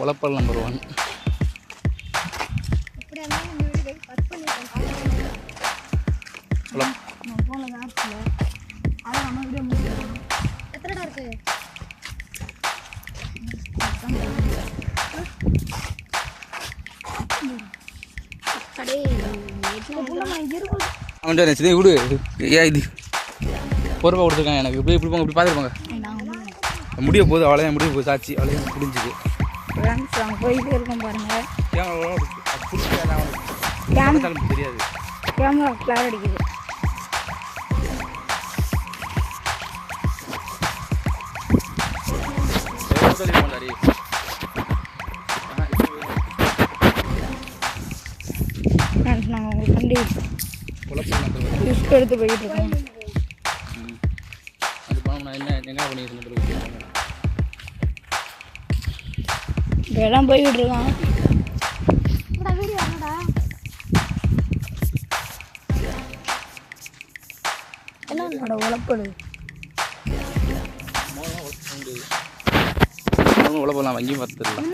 உழப்பல் number 1. அவன் நினச்சதே விடு. ஏன் இது பொறுப்பாக கொடுத்துருக்காங்க எனக்கு. இப்படி இப்படி போங்க, இப்படி பார்த்துருப்பாங்க. முடிய போகுது, அவ்வளோதான் முடிய போகுது. சாட்சி அவ்வளோதான் முடிஞ்சுது. போயிட்டே இருக்கோம் பாருங்க. தெரியாது, கேமரா கிளார் அடிக்குது. நாங்கள் உங்களுக்கு வண்டி லிஸ்ட் எடுத்து போயிட்டு இருக்கோம். இப்போதான் போய்கிட்டு இருக்கோம். என்னோட உழப்பது உழப்பெல்லாம் வாங்கி பார்த்துருக்கலாம்.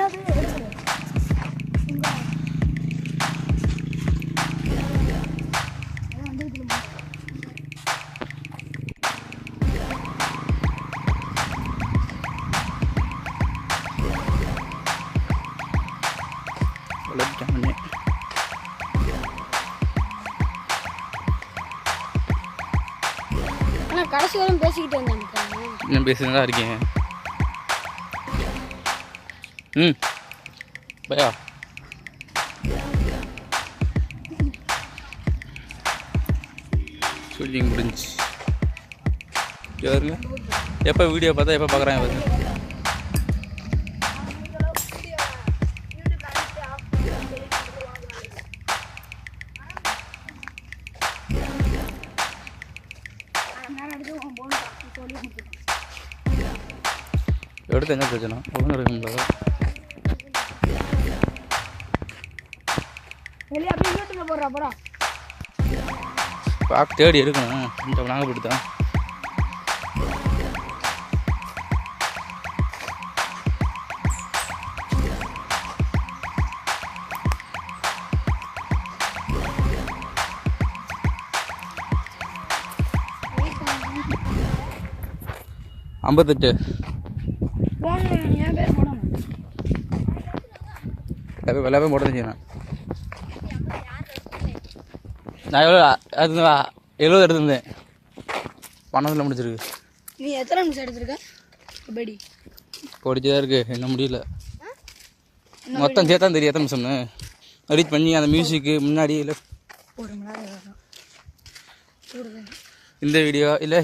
கடைசி வரையும் பேசிக்கிட்டு வந்தேன். இன்னும் பேசிட்டு தான் இருக்கீங்க. பயா ஷூட்டிங் முடிஞ்சு பாருங்க. எப்போ வீடியோ பார்த்தா எப்போ பார்க்குறாங்க பாருங்க. எடுத்து என்ன பிரச்சனை ஒழுங்கு இருக்குங்களா? பார்க்க தேடி எடுக்கணும். இந்த நாங்கள் போட்டுதான் $58 எல்லாமே போட்டு செய்யணும். நான் எவ்வளோ அது 70 எடுத்திருந்தேன். 12 முடிச்சிருக்கு. நீ எத்தனை நிமிஷம் எடுத்திருக்க? கபடி படிச்சுதான் இருக்கு. என்ன முடியல. மொத்தம் சேர்த்தா தெரியும் எத்தனை நிமிஷம்னு. எடிட் பண்ணி அந்த மியூசிக்கு முன்னாடி இல்லை இந்த வீடியோ இல்லை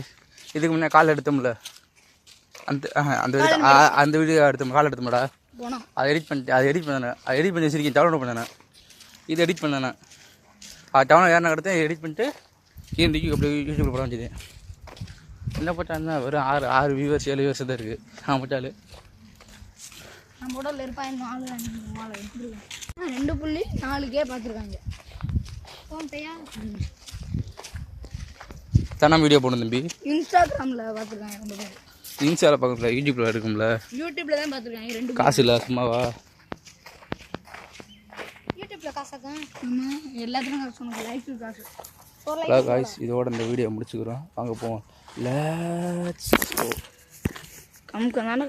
இதுக்கு முன்னாடி கால் எடுத்தோம்ல அந்த வீடியோ எடுத்தோம். கால் எடுத்தோம்டா. அதை எடிட் பண்ணேன். அதை எடிட் பண்ணி வச்சிருக்கேன். டவுன்லோட் பண்ணேன். இது எடிட் பண்ணேன். டவுன்லோட் ஏறினா எடுத்தேன். எடிட் பண்ணிட்டு கீழே அப்படி யூடியூப்பில் போட வேண்டியது. என்ன போட்டான்னா வெறும் 6 வியூவர்ஸ் 7 வியூவர்ஸ் தான் இருக்குது. நான் போட்டாலும் 2.4K பார்த்துருக்காங்க. தானே வீடியோ போடணும் தம்பி. இன்ஸ்டாகிராமில் பார்த்துருக்காங்க. ரொம்ப பேர் இன்ஸ்டாவில் பார்க்கல, யூடியூப்பில் இருக்கும்ல. யூடியூப்பில் தான் பார்த்துருக்காங்க. 2 காசு இல்லை சும்மாவா? யூடியூப்பில் காசாக்கா எல்லாத்துக்கும் காசு. உனக்கு லைஃபுக்கு காசு. ஹலோ காய்ஸ், இதோட இந்த வீடியோ முடிச்சுக்கிறோம். வாங்க போவோம். Let's go. கம்க்கு தானே